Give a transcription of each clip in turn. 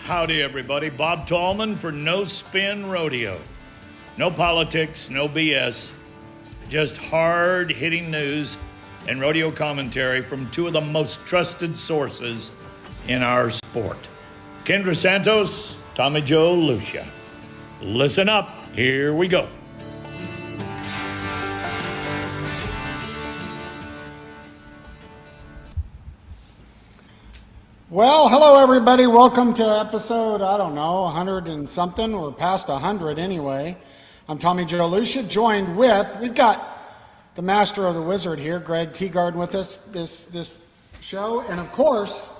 Howdy, everybody. Bob Tallman for No Spin Rodeo. No politics, no BS, just hard-hitting news and rodeo commentary from two of the most trusted sources in our sport. Kendra Santos, Tommy Joe Lucia. Listen up, here we go. Well, hello everybody. Welcome to episode, 100 and something, or past 100 anyway. I'm Tommy Joe Lucia, joined with, we've got the master of the wizard here, Greg Teagard, with us this show, and of course,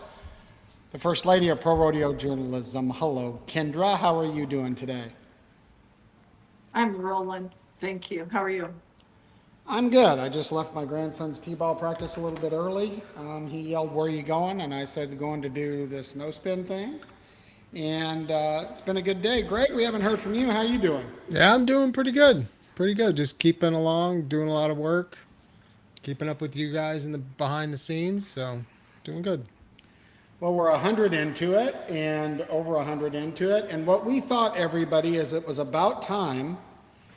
the First Lady of Pro Rodeo Journalism. Hello, Kendra. How are you doing today? I'm rolling. Thank you. How are you? I'm good. I just left my grandson's t-ball practice a little bit early. He yelled, "Where are you going?" And I said, "Going to do this no spin thing." And it's been a good day. Greg, we haven't heard from you. How you doing? Yeah, I'm doing pretty good. Pretty good. Just keeping along, doing a lot of work, keeping up with you guys in the behind the scenes. So doing good. Well, we're 100 into it and over 100 into it. And what we thought, everybody, is it was about time,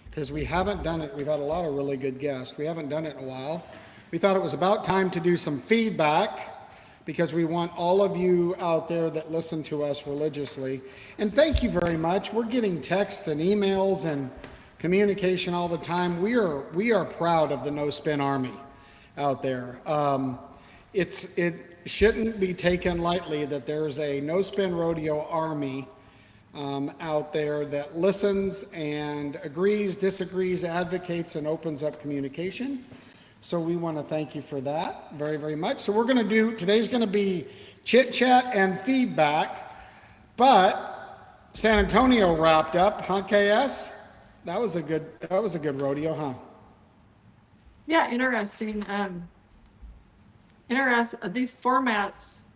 because we haven't done it. We've had a lot of really good guests. We haven't done it in a while. We thought it was about time to do some feedback, because we want all of you out there that listen to us religiously. And thank you very much. We're getting texts and emails and communication all the time. We are proud of the No Spin Army out there. It shouldn't be taken lightly that there's a No Spin Rodeo Army out there that listens and agrees, disagrees, advocates, and opens up communication. So we want to thank you for that very, very much. So today's going to be chit chat and feedback, but San Antonio wrapped up, huh, KS? That was a good rodeo, huh? Yeah, interesting. These formats,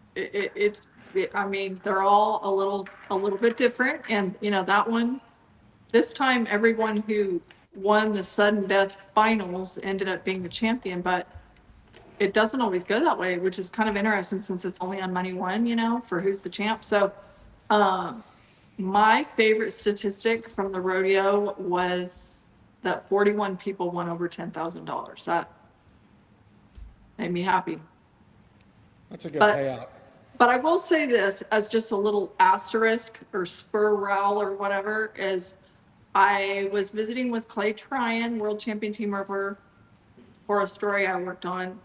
I mean, they're all a little bit different. And that one, this time everyone who won the sudden death finals ended up being the champion, but it doesn't always go that way, which is kind of interesting since it's only on money one, for who's the champ. So my favorite statistic from the rodeo was that 41 people won over $10,000. That made me happy. That's a good payout. But I will say this as just a little asterisk or spur rel or whatever is I was visiting with Clay Tryon, world champion team roper, for a story I worked on.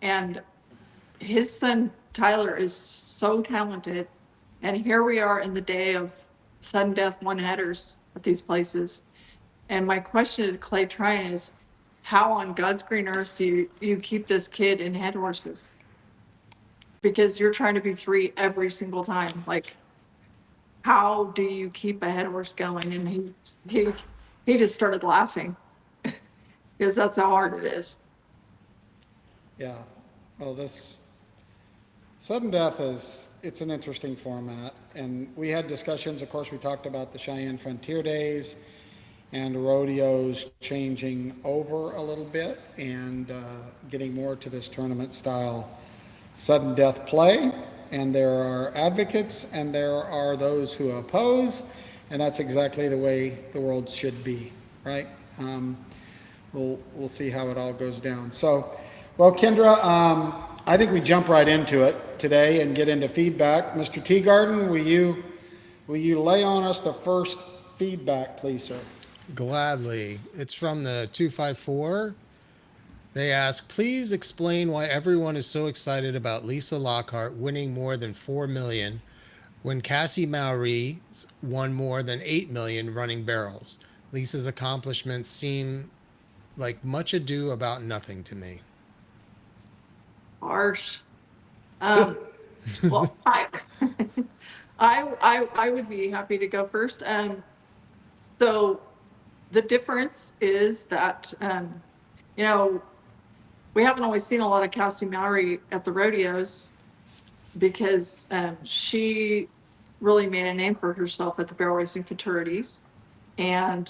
And his son, Tyler, is so talented. And here we are in the day of sudden death one-headers at these places. And my question to Clay Tryon is, how on God's green earth do you keep this kid in head horses? Because you're trying to be 3 every single time. Like, how do you keep a head horse going? And he just started laughing because that's how hard it is. Yeah. Well, this sudden death it's an interesting format. And we had discussions, of course, we talked about the Cheyenne Frontier Days and rodeos changing over a little bit and getting more to this tournament style sudden death play. And there are advocates and there are those who oppose, and that's exactly the way the world should be, right? We'll see how it all goes down. So, well, Kendra, I think we jump right into it today and get into feedback. Mr. Teagarden, will you lay on us the first feedback, please, sir? Gladly. It's from the 254. They ask, please explain why everyone is so excited about Lisa Lockhart winning more than $4 million when Cassie Mowry won more than $8 million running barrels. Lisa's accomplishments seem like much ado about nothing to me. Harsh. Well, I would be happy to go first. So the difference is that, we haven't always seen a lot of Cassie Mowry at the rodeos because she really made a name for herself at the barrel racing fraternities. And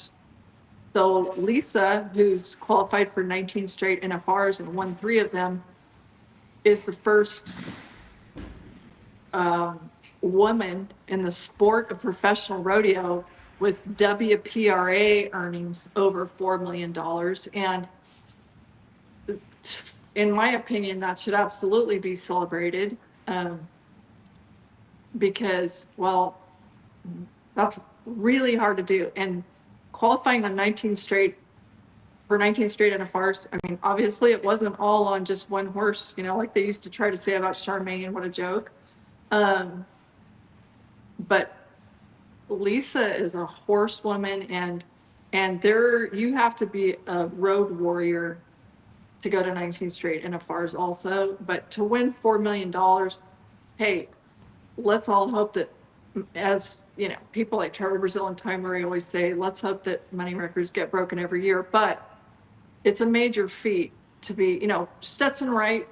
so Lisa, who's qualified for 19 straight NFRs and won 3 of them, is the first woman in the sport of professional rodeo with WPRA earnings over $4 million. And in my opinion, that should absolutely be celebrated, because, well, that's really hard to do. And qualifying on 19 straight for 19 straight NFRs, I mean, obviously it wasn't all on just one horse, like they used to try to say about Charmaine, what a joke. But Lisa is a horsewoman, and there you have to be a road warrior to go to 19 straight NFRs also. But to win $4 million, hey, let's all hope that, as people like Trevor Brazil and Ty Murray always say, let's hope that money records get broken every year. But it's a major feat to be, Stetson Wright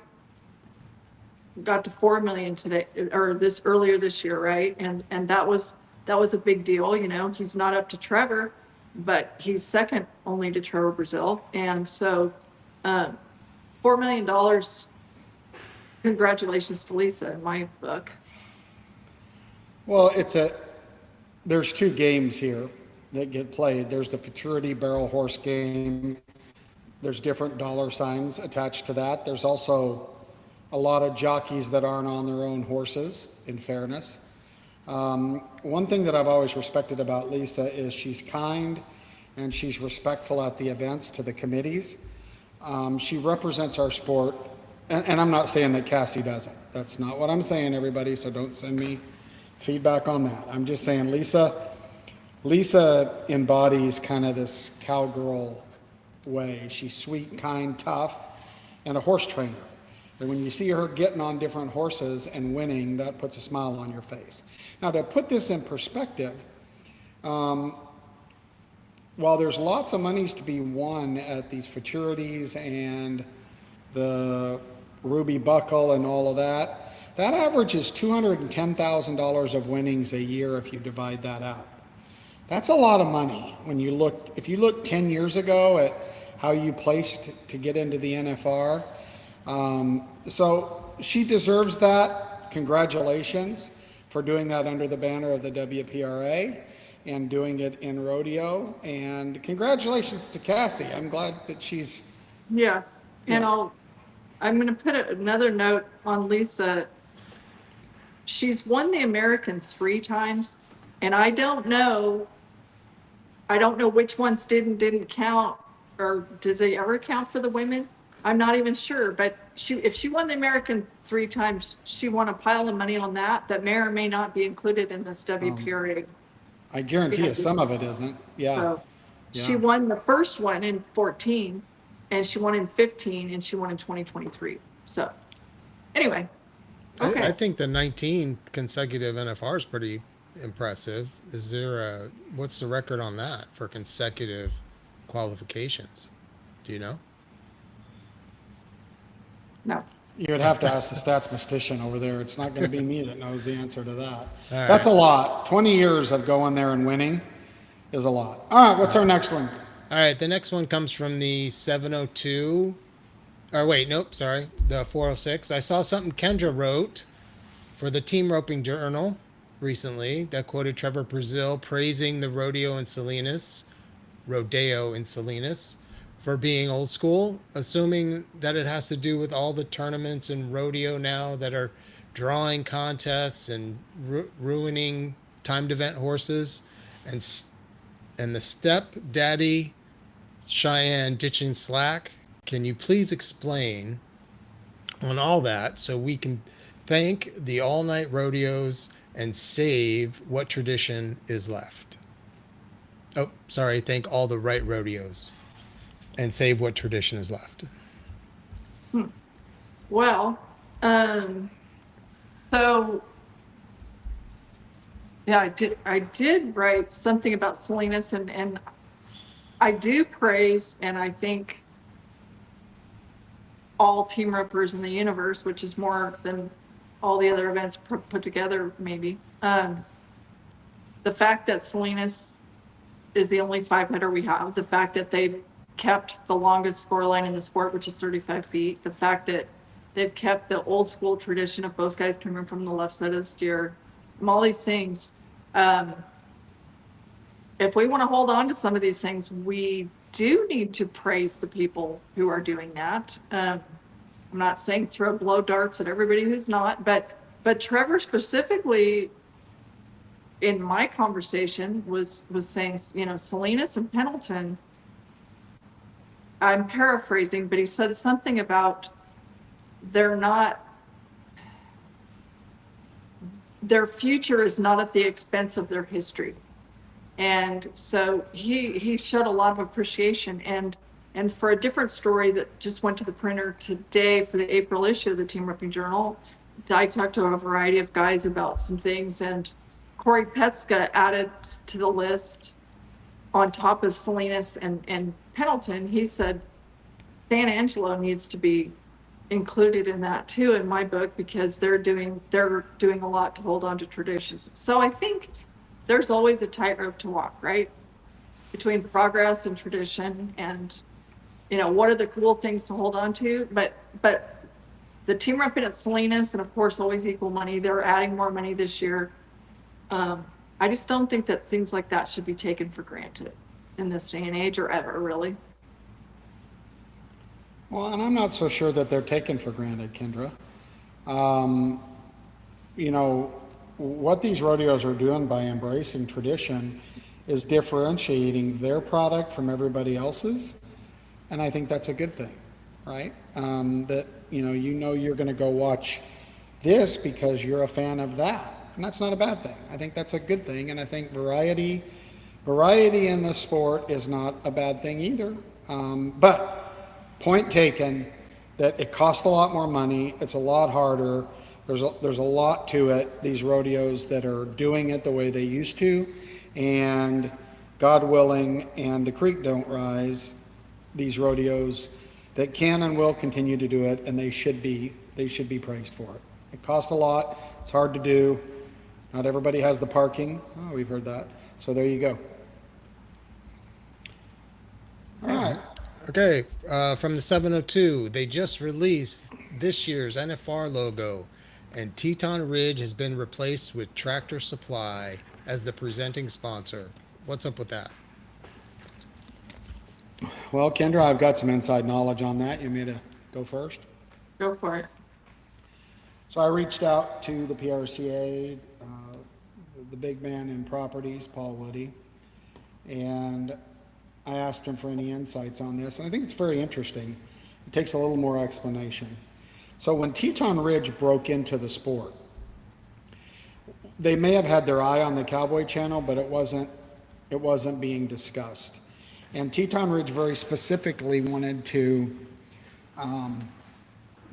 got to 4 million today, or earlier this year, right? And that was a big deal. He's not up to Trevor, but he's second only to Trevor Brazil. And so $4 million, congratulations to Lisa in my book. Well, there's two games here that get played. There's the futurity barrel horse game. There's different dollar signs attached to that. There's also a lot of jockeys that aren't on their own horses, in fairness. One thing that I've always respected about Lisa is she's kind and she's respectful at the events to the committees. She represents our sport, and I'm not saying that Cassie doesn't. That's not what I'm saying, everybody, so don't send me feedback on that. I'm just saying Lisa embodies kind of this cowgirl way. She's sweet, kind, tough, and a horse trainer. And when you see her getting on different horses and winning, that puts a smile on your face. Now, to put this in perspective, while there's lots of monies to be won at these futurities and the Ruby Buckle and all of that, that averages $210,000 of winnings a year if you divide that out. That's a lot of money. If you look 10 years ago at how you placed to get into the NFR, so she deserves that. Congratulations for doing that under the banner of the WPRA and doing it in rodeo. And congratulations to Cassie. I'm glad that she's... Yes. And I'm going to put another note on Lisa. She's won the American 3 times, and I don't know which ones didn't count, or does they ever count for the women? I'm not even sure, but if she won the American 3 times, she won a pile of money on that may or may not be included in this WPRA. I guarantee you some of it isn't. Yeah. So she won the first one in 14, and she won in 15, and she won in 2023. So anyway, okay. I think the 19 consecutive NFR is pretty impressive. What's the record on that for consecutive qualifications? Do you know? No. You would have to ask the statistician over there. It's not going to be me that knows the answer to that. That's a lot. 20 years of going there and winning is a lot. All right, what's our next one? All right, the next one comes from the 702. Or wait, nope, sorry, the 406. I saw something Kendra wrote for the Team Roping Journal recently that quoted Trevor Brazil praising the rodeo in Salinas for being old school, assuming that it has to do with all the tournaments in rodeo now that are drawing contests and ruining timed event horses, and the stepdaddy Cheyenne ditching slack. Can you please explain on all that so we can thank the all-night rodeos and save what tradition is left? Oh, sorry, thank all the right rodeos and save what tradition is left. Well, so yeah, I did write something about Salinas, and I do praise, and I think all team ropers in the universe, which is more than all the other events put together, maybe. The fact that Salinas is the only 500 we have, the fact that they've kept the longest score line in the sport, which is 35 feet, the fact that they've kept the old school tradition of both guys coming from the left side of the steer, Molly sings. If we want to hold on to some of these things, we do need to praise the people who are doing that. I'm not saying blow darts at everybody who's not, but Trevor specifically in my conversation was saying, you know, Salinas and Pendleton, I'm paraphrasing, but he said something about their future is not at the expense of their history. And so he showed a lot of appreciation, and for a different story that just went to the printer today for the April issue of the Team Ripping Journal, I talked to a variety of guys about some things, and Corey Petska added to the list on top of Salinas and Pendleton. He said San Angelo needs to be included in that too, in my book, because they're doing a lot to hold on to traditions. So I think there's always a tightrope to walk, right? Between progress and tradition, and, you know, what are the cool things to hold on to? But the team repping at Salinas, and of course, always equal money. They're adding more money this year. I just don't think that things like that should be taken for granted in this day and age, or ever, really. Well, and I'm not so sure that they're taken for granted, Kendra. You know, what these rodeos are doing by embracing tradition is differentiating their product from everybody else's. And I think that's a good thing, right? That, you know, you're going to go watch this because you're a fan of that. And that's not a bad thing. I think that's a good thing. And I think variety in the sport is not a bad thing either. But point taken that it costs a lot more money. It's a lot harder. There's a lot to it, these rodeos that are doing it the way they used to, and God willing, and the creek don't rise, these rodeos that can and will continue to do it, and they should be praised for it. It costs a lot. It's hard to do. Not everybody has the parking. Oh, we've heard that. So there you go. All right. Okay, from the 702, they just released this year's NFR logo, and Teton Ridge has been replaced with Tractor Supply as the presenting sponsor. What's up with that? Well, Kendra, I've got some inside knowledge on that. You want me to go first? Go for it. So I reached out to the PRCA, the big man in properties, Paul Woody, and I asked him for any insights on this, and I think it's very interesting. It takes a little more explanation. So when Teton Ridge broke into the sport, they may have had their eye on the Cowboy Channel, but it wasn't being discussed. And Teton Ridge very specifically wanted to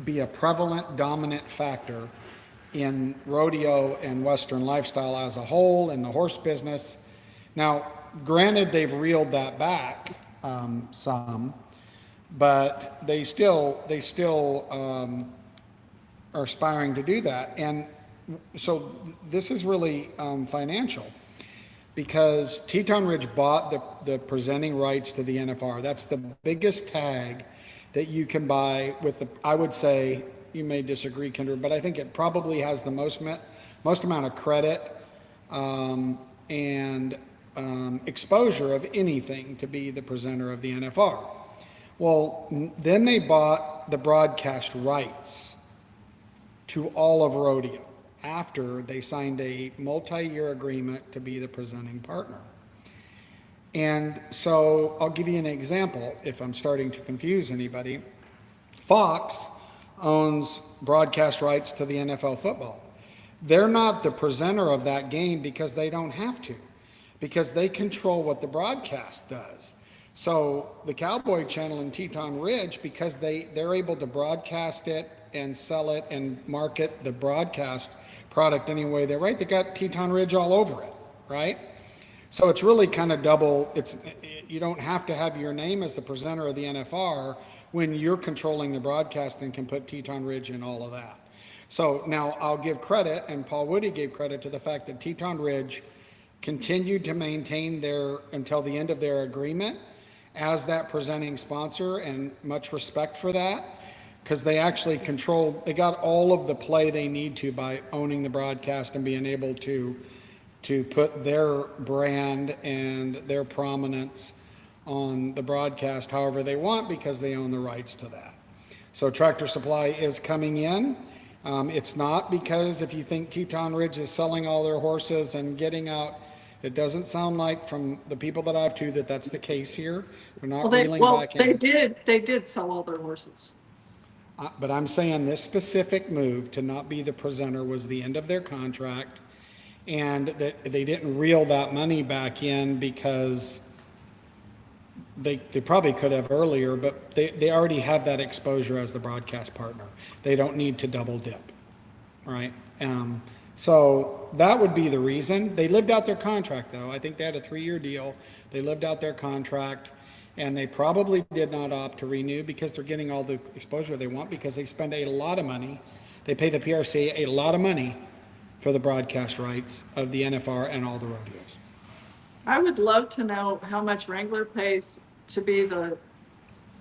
be a prevalent, dominant factor in rodeo and Western lifestyle as a whole, in the horse business. Now, granted, they've reeled that back some, but they still are aspiring to do that. And so this is really financial, because Teton Ridge bought the presenting rights to the NFR. That's the biggest tag that you can buy with I would say, you may disagree, Kendra, but I think it probably has the most amount of credit and exposure of anything to be the presenter of the NFR. Well, then they bought the broadcast rights to all of rodeo after they signed a multi-year agreement to be the presenting partner. And so I'll give you an example if I'm starting to confuse anybody. Fox owns broadcast rights to the NFL football. They're not the presenter of that game because they don't have to, because they control what the broadcast does. So the Cowboy Channel in Teton Ridge, because they're able to broadcast it and sell it and market the broadcast product anyway they're right, they got Teton Ridge all over it, right? So it's really kind of double. You don't have to have your name as the presenter of the NFR when you're controlling the broadcast and can put Teton Ridge in all of that. So now I'll give credit, and Paul Woody gave credit to the fact that Teton Ridge continued to maintain until the end of their agreement as that presenting sponsor, and much respect for that. because they actually control, they got all of the play they need to by owning the broadcast and being able to put their brand and their prominence on the broadcast however they want, because they own the rights to that. So Tractor Supply is coming in. It's not because if you think Teton Ridge is selling all their horses and getting out, it doesn't sound like from the people that I've to that that's the case here. They're not reeling back in. They did sell all their horses. But I'm saying this specific move to not be the presenter was the end of their contract, and that they didn't reel that money back in because they probably could have earlier, but they already have that exposure as the broadcast partner. They don't need to double dip, right? So that would be the reason. They lived out their contract, though. I think they had a 3-year deal. They lived out their contract, and they probably did not opt to renew because they're getting all the exposure they want, because they spend a lot of money. They pay the PRC a lot of money for the broadcast rights of the NFR and all the rodeos. I would love to know how much Wrangler pays to be the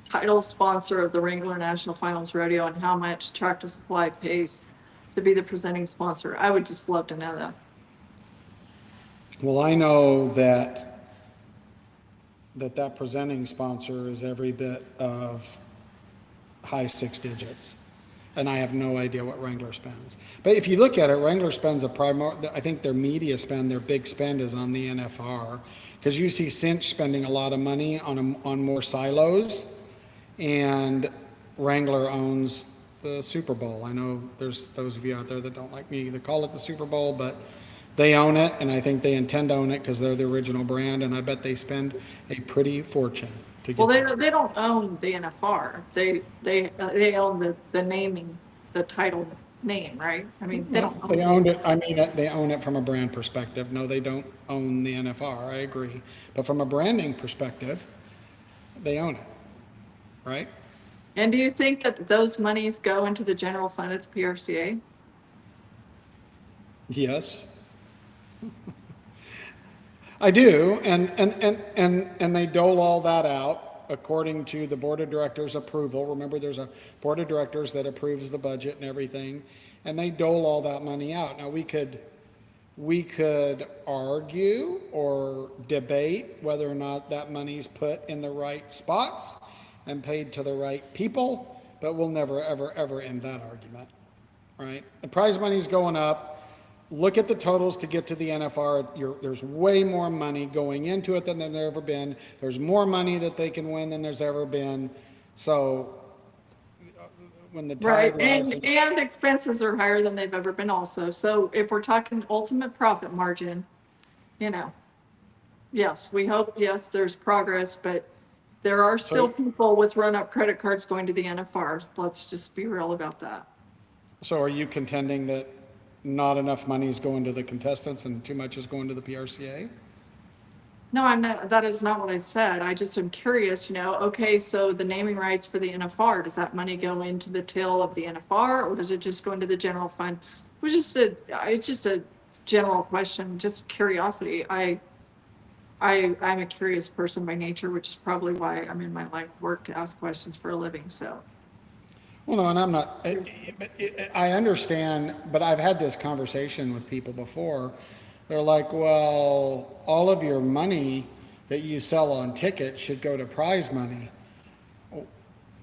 title sponsor of the Wrangler National Finals Rodeo, and how much Tractor Supply pays to be the presenting sponsor. I would just love to know that. Well, I know that presenting sponsor is every bit of high 6 digits. And I have no idea what Wrangler spends. But if you look at it, Wrangler spends I think their media spend, their big spend is on the NFR. Because you see Cinch spending a lot of money on more silos, and Wrangler owns the Super Bowl. I know there's those of you out there that don't like me to call it the Super Bowl, but they own it, and I think they intend to own it because they're the original brand, and I bet they spend a pretty fortune to get. Well, they don't own the NFR. They own the naming, the title name, right? I mean, they don't. They owned it. I mean, they own it from a brand perspective. No, they don't own the NFR. I agree, but from a branding perspective, they own it, right? And do you think that those monies go into the general fund at the PRCA? Yes. I do, and they dole all that out according to the board of directors approval. Remember, there's a board of directors that approves the budget and everything, and they dole all that money out. Now we could argue or debate whether or not that money's put in the right spots and paid to the right people, but we'll never, ever, ever end that argument, right? The prize money's going up. Look at the totals to get to the NFR. There's way more money going into it than there's ever been. There's more money that they can win than there's ever been. So when the tide rises, and expenses are higher than they've ever been also. So if we're talking ultimate profit margin, yes, we hope, yes, there's progress, but there are still people with run-up credit cards going to the NFR. Let's just be real about that. So are you contending that not enough money is going to the contestants and too much is going to the PRCA? No, I'm not. That is not what I said. I just am curious, okay, so the naming rights for the NFR, does that money go into the till of the NFR, or does it just go into the general fund? It's just a general question, just curiosity. I'm a curious person by nature, which is probably why I'm in my line of work to ask questions for a living, so. Well, no, and I'm not, I understand, but I've had this conversation with people before. They're like, well, all of your money that you sell on tickets should go to prize money.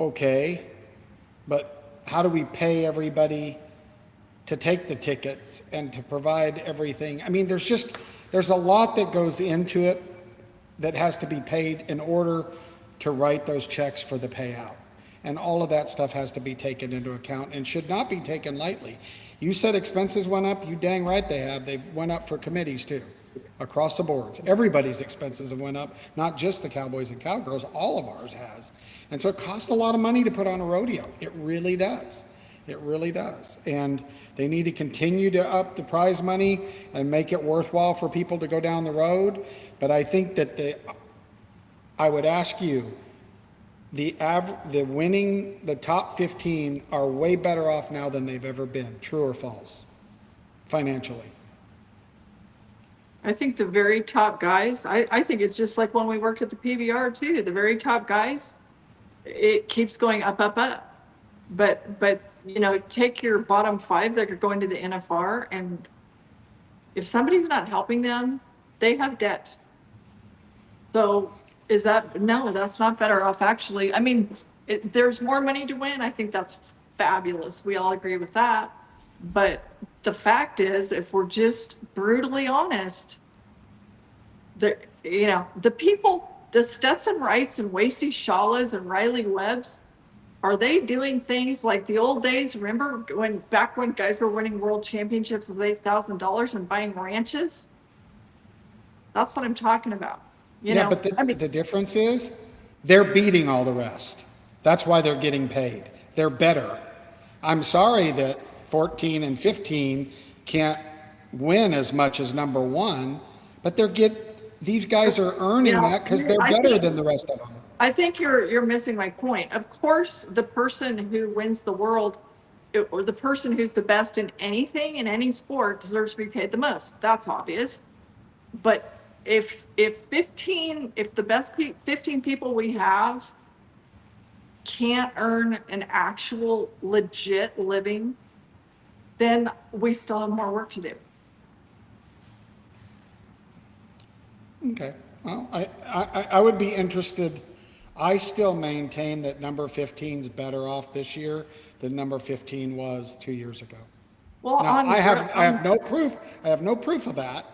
Okay, but how do we pay everybody to take the tickets and to provide everything? I mean, there's a lot that goes into it that has to be paid in order to write those checks for the payout. And all of that stuff has to be taken into account and should not be taken lightly. You said expenses went up. You dang right they have. They went up for committees too, across the boards. Everybody's expenses have went up, not just the Cowboys and Cowgirls. All of ours has. And so it costs a lot of money to put on a rodeo. It really does. It really does. And they need to continue to up the prize money and make it worthwhile for people to go down the road. But I think that I would ask you, the top 15 are way better off now than they've ever been. True or false? Financially. I think the very top guys, I think it's just like when we worked at the PVR too, the very top guys, it keeps going up, up, up. But, you know, take your bottom five that are going to the NFR, and if somebody's not helping them, they have debt. So is that, no, that's not better off, actually. I mean, there's more money to win. I think that's fabulous. We all agree with that. But the fact is, if we're just brutally honest, you know, the people, the Stetson Wrights and Wasey Shawlas and Riley Webbs, are they doing things like the old days? Remember back when guys were winning world championships with $8,000 and buying ranches? That's what I'm talking about. You Yeah, know, but I mean, the difference is they're beating all the rest. That's why they're getting paid. They're better. I'm sorry that 14 and 15 can't win as much as number one, but these guys are earning yeah, that because they're I better think, than the rest of them. I think you're missing my point. Of course, the person who wins the world, or the person who's the best in anything in any sport, deserves to be paid the most. That's obvious. But if 15, if the best 15 people we have can't earn an actual legit living, then we still have more work to do. Okay. Well, I would be interested. I still maintain that number 15 is better off this year than number 15 was 2 years ago. Well, Now, on I have no proof. I have no proof of that.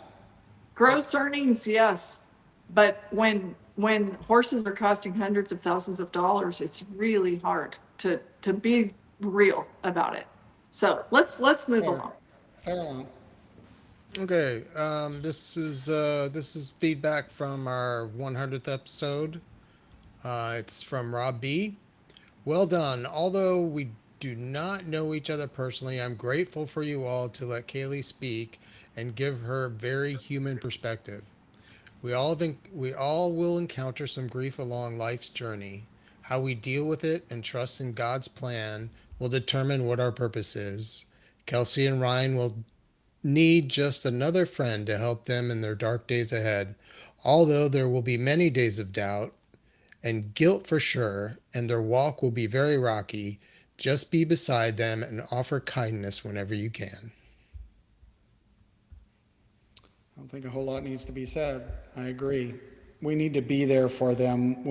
gross earnings, yes, but when horses are costing hundreds of thousands of dollars, it's really hard to be real about it. So let's move Fair, along. fair enough. Okay, this is feedback from our 100th episode. It's from Rob B. Well done. Although we do not know each other personally, I'm grateful for you all to let Kaylee speak and give her very human perspective. We all will encounter some grief along life's journey. How we deal with it and trust in God's plan will determine what our purpose is. Kelsey and Ryan will need just another friend to help them in their dark days ahead. Although there will be many days of doubt and guilt for sure, and their walk will be very rocky, just be beside them and offer kindness whenever you can. I don't think a whole lot needs to be said. I agree. We need to be there for them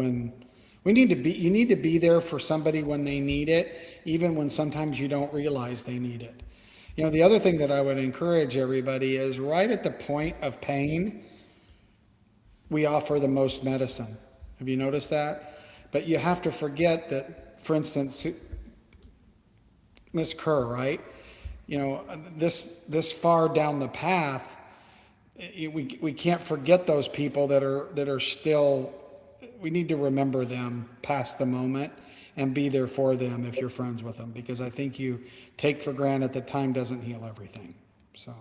you need to be there for somebody when they need it, even when sometimes you don't realize they need it. You know, the other thing that I would encourage everybody is right at the point of pain, we offer the most medicine. Have you noticed that? But you have to forget that, for instance, Miss Kerr, right? You know, this far down the path, we can't forget those people that are still. We need to remember them past the moment and be there for them if you're friends with them, because I think you take for granted that time doesn't heal everything. So,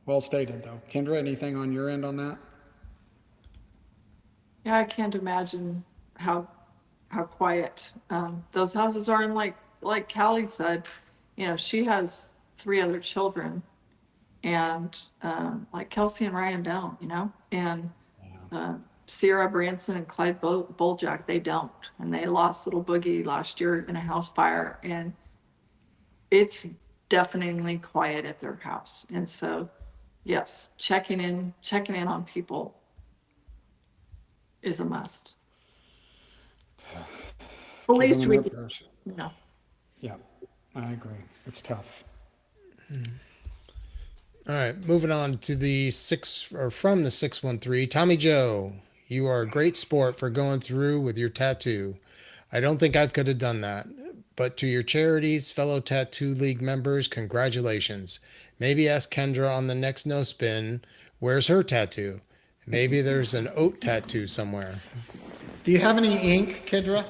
well stated though. Kendra, anything on your end on that? Yeah, I can't imagine how quiet those houses are. And like Callie said, you know, she has 3 other children, and like Kelsey and Ryan don't, you know, and Sierra Branson and Clyde Boljack, they don't, and they lost little Boogie last year in a house fire, and it's definitely quiet at their house. And so, yes, checking in on people is a must. At least we, no. Yeah, I agree. It's tough. All right, moving on to from the 613. Tommy Joe, you are a great sport for going through with your tattoo. I don't think I could have done that. But to your charities, fellow Tattoo League members, congratulations. Maybe ask Kendra on the next No Spin, where's her tattoo? Maybe there's an oat tattoo somewhere. Do you have any ink, Kendra?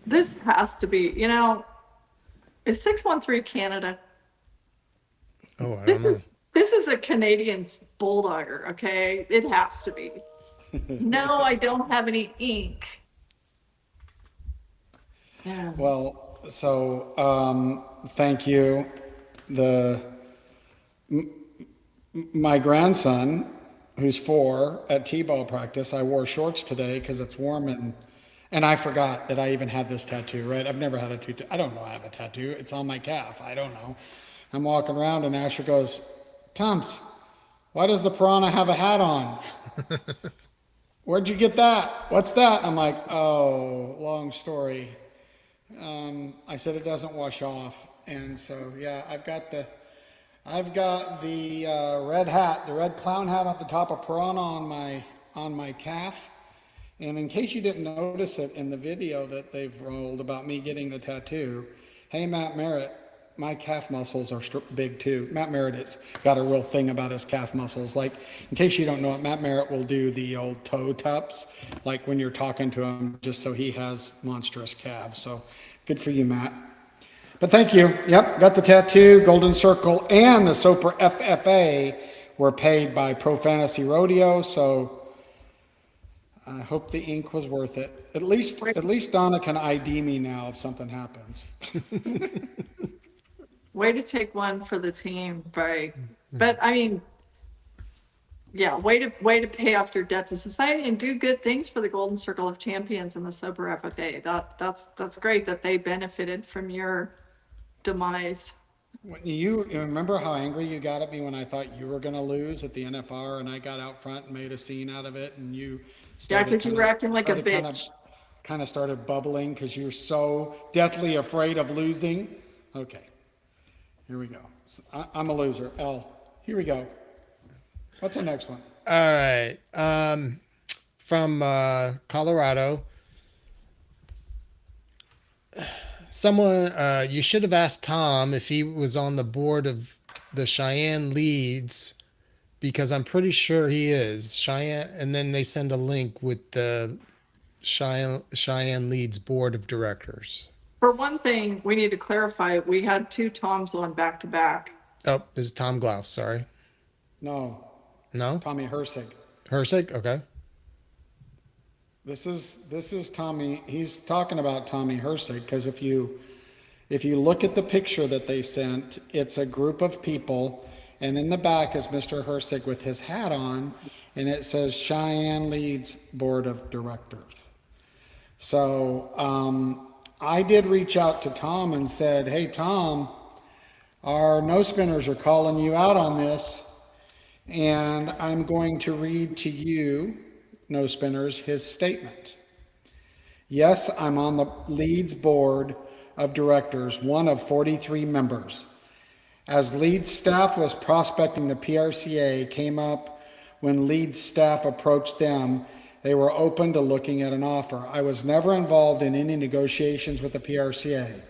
This has to be, you know, is 613 Canada? Oh, I don't know. This is a Canadian bulldogger, okay? It has to be. No, I don't have any ink. Yeah. Well, so thank you. My grandson, who's 4, at t-ball practice, I wore shorts today because it's warm And I forgot that I even had this tattoo, right? I've never had a tattoo. I don't know I have a tattoo. It's on my calf. I don't know. I'm walking around and Asher goes, Tums, why does the piranha have a hat on? Where'd you get that? What's that? I'm like, oh, long story. I said it doesn't wash off. And so, yeah, I've got the red hat, the red clown hat at the top of piranha on my calf. And in case you didn't notice it in the video that they've rolled about me getting the tattoo, hey, Matt Merritt, my calf muscles are big too. Matt Merritt has got a real thing about his calf muscles. Like, in case you don't know it, Matt Merritt will do the old toe taps, like when you're talking to him, just so he has monstrous calves. So good for you, Matt. But thank you. Yep, got the tattoo, Golden Circle, and the Soper FFA were paid by Pro Fantasy Rodeo. So I hope the ink was worth it. At least Donna can ID me now if something happens. Way to take one for the team, but I mean, yeah, way to pay off your debt to society and do good things for the Golden Circle of Champions and the Sober FFA. That's great that they benefited from your demise. You remember how angry you got at me when I thought you were going to lose at the NFR and I got out front and made a scene out of it, and you Yeah, because you were acting like a bitch. Kind of started bubbling because you're so deathly afraid of losing. Okay, here we go. I'm a loser. L. Here we go. What's the next one? All right. From Colorado. Someone, you should have asked Tom if he was on the board of the Cheyenne Leads, because I'm pretty sure he is. Cheyenne, and then they send a link with the Cheyenne Leads board of directors. For one thing, we need to clarify, we had two Toms on back to back. Oh, this is Tom Glaus, sorry. No. Tommy Hersig. Hersig, okay. This is Tommy. He's talking about Tommy Hersig because if you look at the picture that they sent, it's a group of people, and in the back is Mr. Hersig with his hat on, and it says Cheyenne Leads Board of Directors. So I did reach out to Tom and said, hey, Tom, our no spinners are calling you out on this, and I'm going to read to you, no spinners, his statement. Yes, I'm on the Leads Board of Directors, one of 43 members. As Leads staff was prospecting, the PRCA came up when Leads staff approached them. They were open to looking at an offer. I was never involved in any negotiations with the PRCA.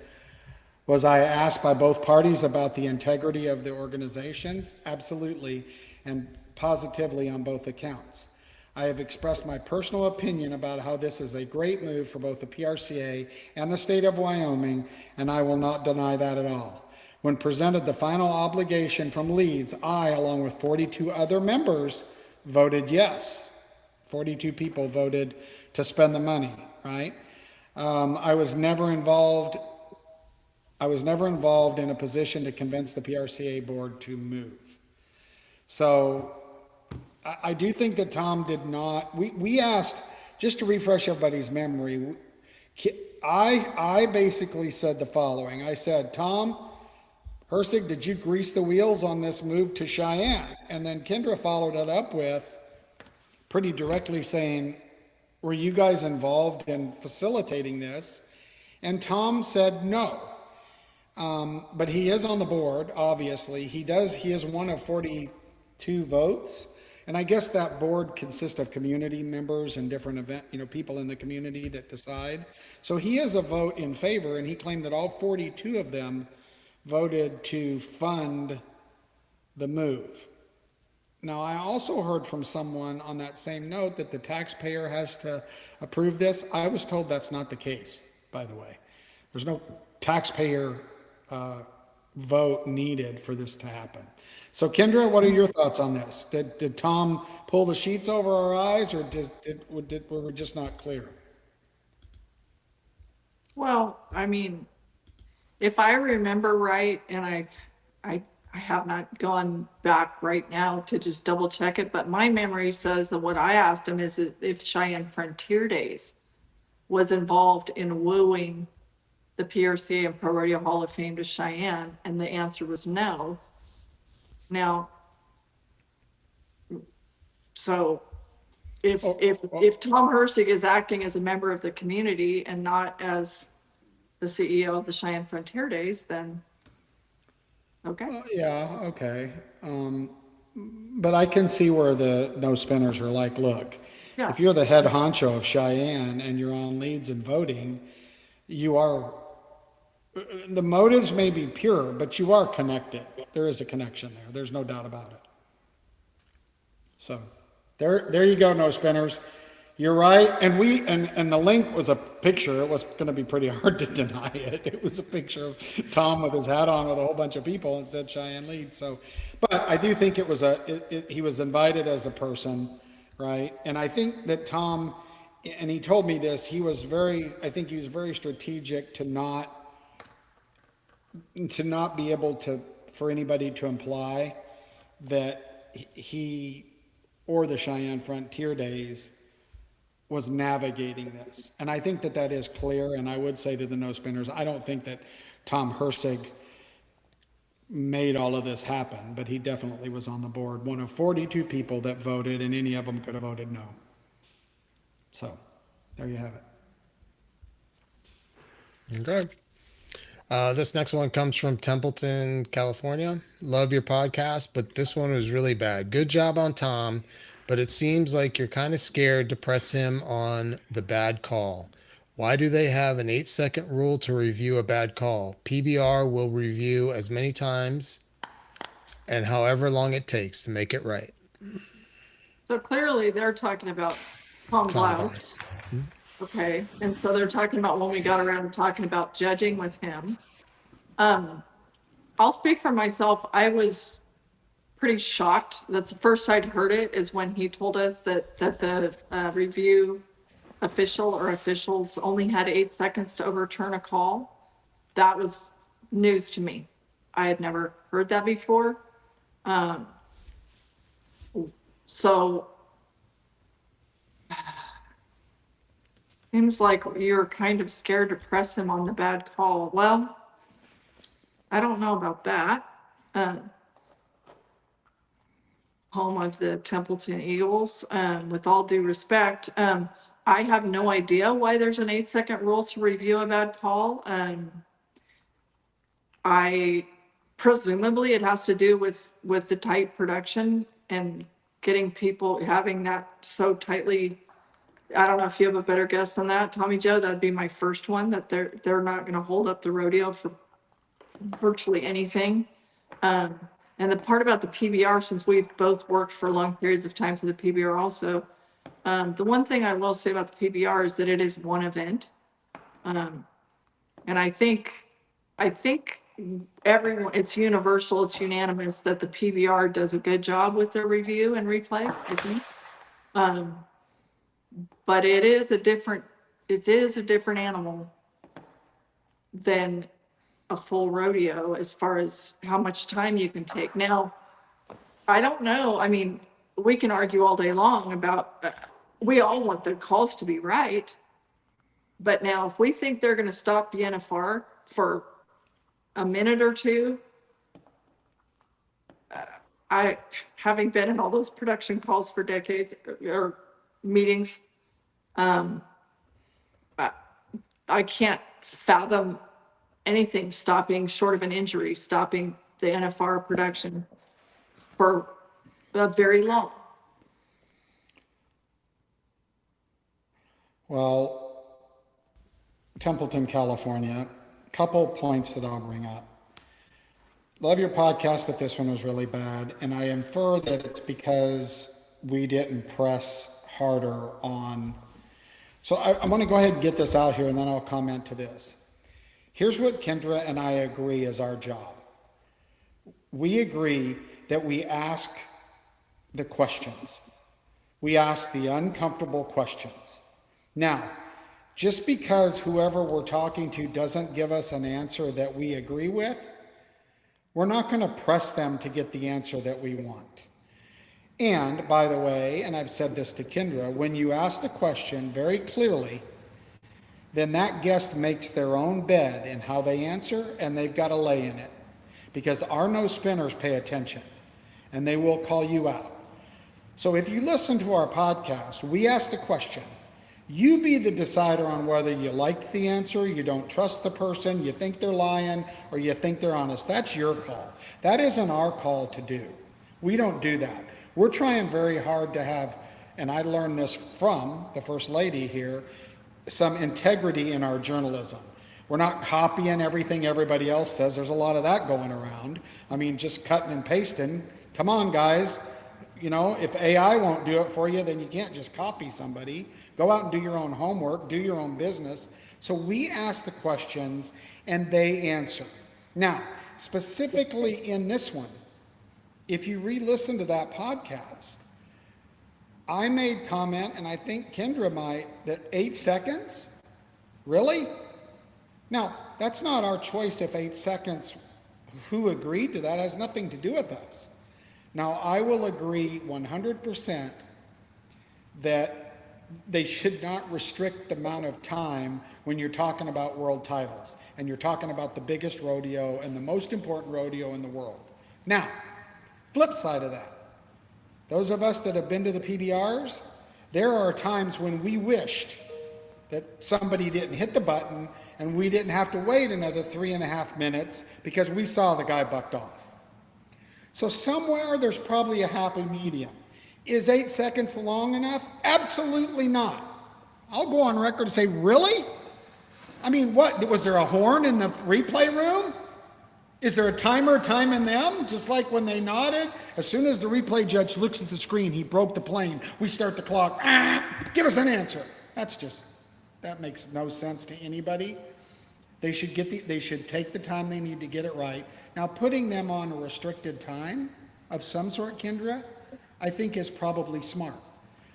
Was I asked by both parties about the integrity of the organizations? Absolutely, and positively on both accounts. I have expressed my personal opinion about how this is a great move for both the PRCA and the state of Wyoming, and I will not deny that at all. When presented the final obligation from Leads, I, along with 42 other members, voted yes. 42 people voted to spend the money, right? I was never involved in a position to convince the PRCA board to move. So I do think that Tom did not, we asked, just to refresh everybody's memory, I basically said the following. I said, Tom Hersig, did you grease the wheels on this move to Cheyenne? And then Kendra followed it up with pretty directly saying, were you guys involved in facilitating this? And Tom said no. But he is on the board, obviously. He is one of 42 votes. And I guess that board consists of community members and different people in the community that decide. So he is a vote in favor, and he claimed that all 42 of them voted to fund the move. Now, I also heard from someone on that same note that the taxpayer has to approve this. I was told that's not the case, by the way. There's no taxpayer vote needed for this to happen. So, Kendra, what are your thoughts on this? Did Tom pull the sheets over our eyes, or were we just not clear? Well, I mean, if I remember right, and I have not gone back right now to just double check it, but my memory says that what I asked him is if Cheyenne Frontier Days was involved in wooing the PRCA and Pro Rodeo Hall of Fame to Cheyenne? And the answer was no. Now, so if Tom Hersig is acting as a member of the community and not as the CEO of the Cheyenne Frontier Days, then okay. Yeah, okay. But I can see where the no spinners are like, look, Yeah. if you're the head honcho of Cheyenne and you're on leads and voting, you are, the motives may be pure, but you are connected. There is a connection there. There's no doubt about it. So there you go, no spinners. You're right. And the link was a picture. It was going to be pretty hard to deny it. It was a picture of Tom with his hat on with a whole bunch of people and said Cheyenne leads. So, but I do think it was he was invited as a person, right? And I think that Tom, and he told me this, I think he was very strategic to not be able for anybody to imply that he or the Cheyenne Frontier Days was navigating this. And I think that is clear. And I would say to the no spinners, I don't think that Tom Hersig made all of this happen, but he definitely was on the board. One of 42 people that voted, and any of them could have voted no. So there you have it. Okay. This next one comes from Templeton, California. Love your podcast, but this one was really bad. Good job on Tom, but it seems like you're kind of scared to press him on the bad call. Why do they have an 8-second rule to review a bad call? PBR will review as many times and however long it takes to make it right. So clearly they're talking about Tom Blouse. Okay, and so they're talking about when we got around to talking about judging with him. I'll speak for myself. I was pretty shocked. That's the first I'd heard it, is when he told us that the review official or officials only had 8 seconds to overturn a call. That was news to me. I had never heard that before. So seems like you're kind of scared to press him on the bad call. Well, I don't know about that. Home of the Templeton Eagles, with all due respect, I have no idea why there's an 8-second rule to review a bad call. I presumably it has to do with the tight production and getting people having that so tightly. I don't know if you have a better guess than that, Tommy Joe. That'd be my first one, that they're not going to hold up the rodeo for virtually anything. And the part about the PBR, since we've both worked for long periods of time for the PBR also, the one thing I will say about the PBR is that it is one event. And I think everyone, it's universal, it's unanimous that the PBR does a good job with their review and replay, I think. But it is a different animal than a full rodeo as far as how much time you can take. Now, I don't know. I mean, we can argue all day long about, we all want the calls to be right. But now if we think they're going to stop the NFR for a minute or two, I, having been in all those production calls for decades or meetings, I can't fathom anything stopping short of an injury, stopping the NFR production for very long. Well, Templeton, California, couple points that I'll bring up. Love your podcast, but this one was really bad. And I infer that it's because we didn't press harder on. So I want to go ahead and get this out here, and then I'll comment to this. Here's what Kendra and I agree is our job. We agree that we ask the questions. We ask the uncomfortable questions. Now, just because whoever we're talking to doesn't give us an answer that we agree with, we're not going to press them to get the answer that we want. And by the way, and I've said this to Kendra, when you ask the question very clearly, then that guest makes their own bed in how they answer, and they've got to lay in it. Because our no spinners pay attention, and they will call you out. So if you listen to our podcast, we ask the question. You be the decider on whether you like the answer, you don't trust the person, you think they're lying, or you think they're honest. That's your call. That isn't our call to do. We don't do that. We're trying very hard to have, and I learned this from the First Lady here, some integrity in our journalism. We're not copying everything everybody else says. There's a lot of that going around. I mean, just cutting and pasting. Come on, guys. You know, if AI won't do it for you, then you can't just copy somebody. Go out and do your own homework, do your own business. So we ask the questions and they answer. Now, specifically in this one, if you re-listen to that podcast, I made comment, and I think Kendra might, that 8 seconds? Really? Now, that's not our choice if 8 seconds, who agreed to that has nothing to do with us. Now, I will agree 100% that they should not restrict the amount of time when you're talking about world titles and you're talking about the biggest rodeo and the most important rodeo in the world. Now, flip side of that, those of us that have been to the PBRs, there are times when we wished that somebody didn't hit the button and we didn't have to wait another 3.5 minutes because we saw the guy bucked off. So somewhere there's probably a happy medium. Is 8 seconds long enough? Absolutely not. I'll go on record and say, really? I mean, what, was there a horn in the replay room? Is there a timer timing them? Just like when they nodded, as soon as the replay judge looks at the screen, he broke the plane, we start the clock, give us an answer. That makes no sense to anybody. They should take the time they need to get it right. Now, putting them on a restricted time of some sort, Kendra, I think is probably smart.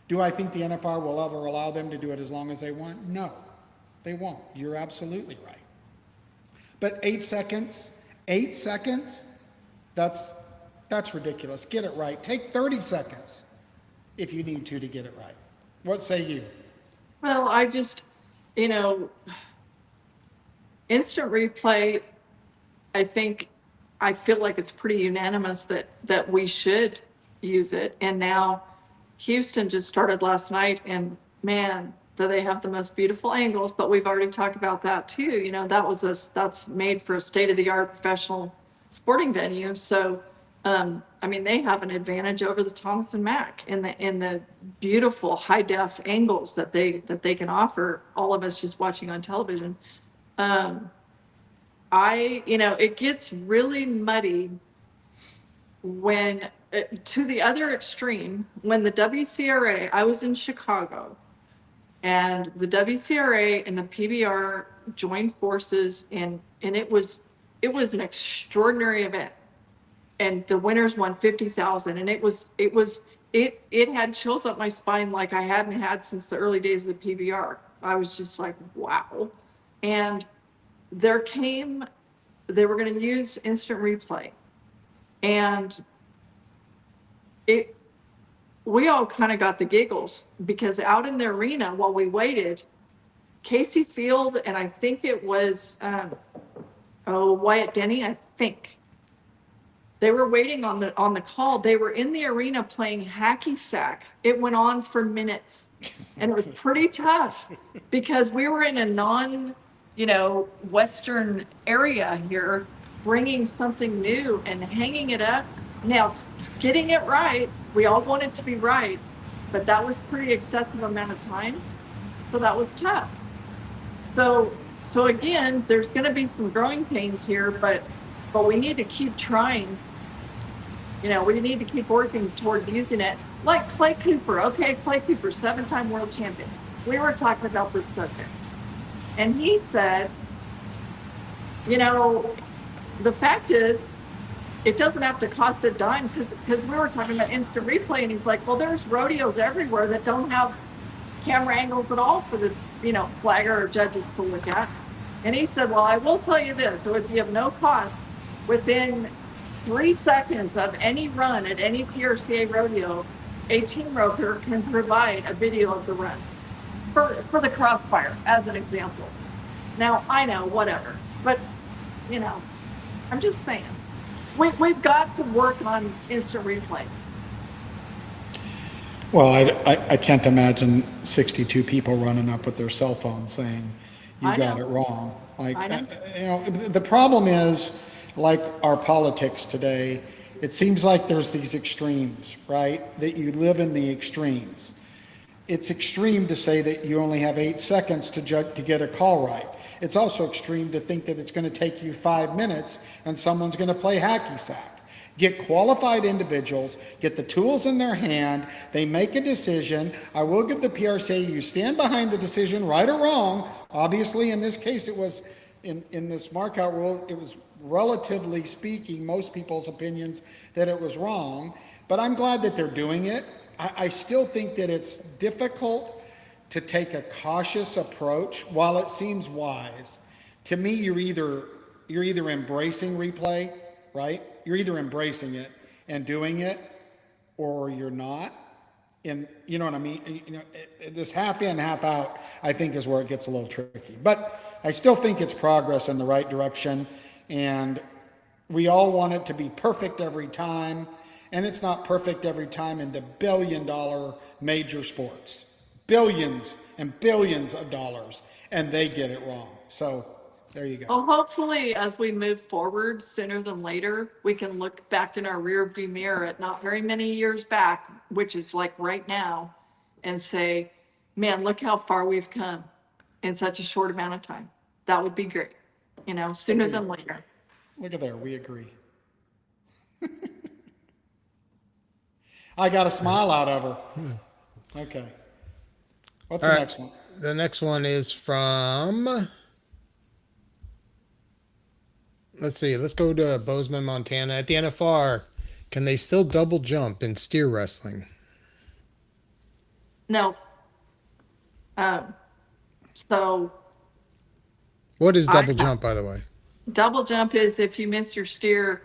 Do I think the NFR will ever allow them to do it as long as they want? No, they won't. You're absolutely right. But 8 seconds, that's ridiculous. Get it right. Take 30 seconds if you need to get it right. What say you? Well, I just, instant replay, I feel like it's pretty unanimous that we should use it. And now Houston just started last night, and man, do they have the most beautiful angles, but we've already talked about that too. That's made for a state-of-the-art professional sporting venue. So, they have an advantage over the Thomas and Mack in the beautiful high def angles that they can offer all of us just watching on television. It gets really muddy when, to the other extreme, when the WCRA, I was in Chicago, and the WCRA and the PBR joined forces, and it was an extraordinary event, and the winners won $50,000, and it had chills up my spine like I hadn't had since the early days of the PBR. I was just like, wow. And they were going to use instant replay, and we all kind of got the giggles, because out in the arena while we waited, Casey Field and I think it was Wyatt Denny, I think they were waiting on the call. They were in the arena playing hacky sack. It went on for minutes, and it was pretty tough because we were in a Western area here, bringing something new and hanging it up. Now, getting it right, we all want it to be right, but that was pretty excessive amount of time. So that was tough. So again, there's going to be some growing pains here, but we need to keep trying. We need to keep working toward using it. Like Clay Cooper. Okay, Clay Cooper, 7-time world champion. We were talking about this subject. And he said, the fact is, it doesn't have to cost a dime, because we were talking about instant replay, and he's like, well, there's rodeos everywhere that don't have camera angles at all for the, flagger or judges to look at. And he said, well, I will tell you this, it would be of no cost. Within 3 seconds of any run at any PRCA rodeo, a team roper can provide a video of the run. for the crossfire as an example. Now I know whatever, but you know, I'm just saying we've got to work on instant replay. Well, I can't imagine 62 people running up with their cell phone saying, you I got know. it wrong. Like, I know. you know, the problem is, like our politics today, it seems like there's these extremes, right? That you live in the extremes. It's extreme to say that you only have 8 seconds to get a call right. It's also extreme to think that it's going to take you 5 minutes and someone's going to play hacky sack. Get qualified individuals, get the tools in their hand, they make a decision. I will give the PRC, you stand behind the decision, right or wrong. Obviously, in this case, it was, in this markout rule, it was relatively speaking, most people's opinions that it was wrong. But I'm glad that they're doing it. I still think that it's difficult to take a cautious approach while it seems wise. To me, you're either embracing replay, right? You're either embracing it and doing it, or you're not. And you know what I mean? You know, this half in, half out, I think is where it gets a little tricky. But I still think it's progress in the right direction. And we all want it to be perfect every time. And it's not perfect every time in the billion-dollar major sports. Billions and billions of dollars. And they get it wrong. So there you go. Well, hopefully, as we move forward sooner than later, we can look back in our rearview mirror at not very many years back, which is like right now, and say, man, look how far we've come in such a short amount of time. That would be great, you know, sooner than later. Look at there, we agree. I got a smile out of her. Okay. What's the next one? The next one is from, let's see, let's go to Bozeman, Montana. At the NFR, can they still double jump in steer wrestling? No. So What is double jump, by the way? double jump is if you miss your steer,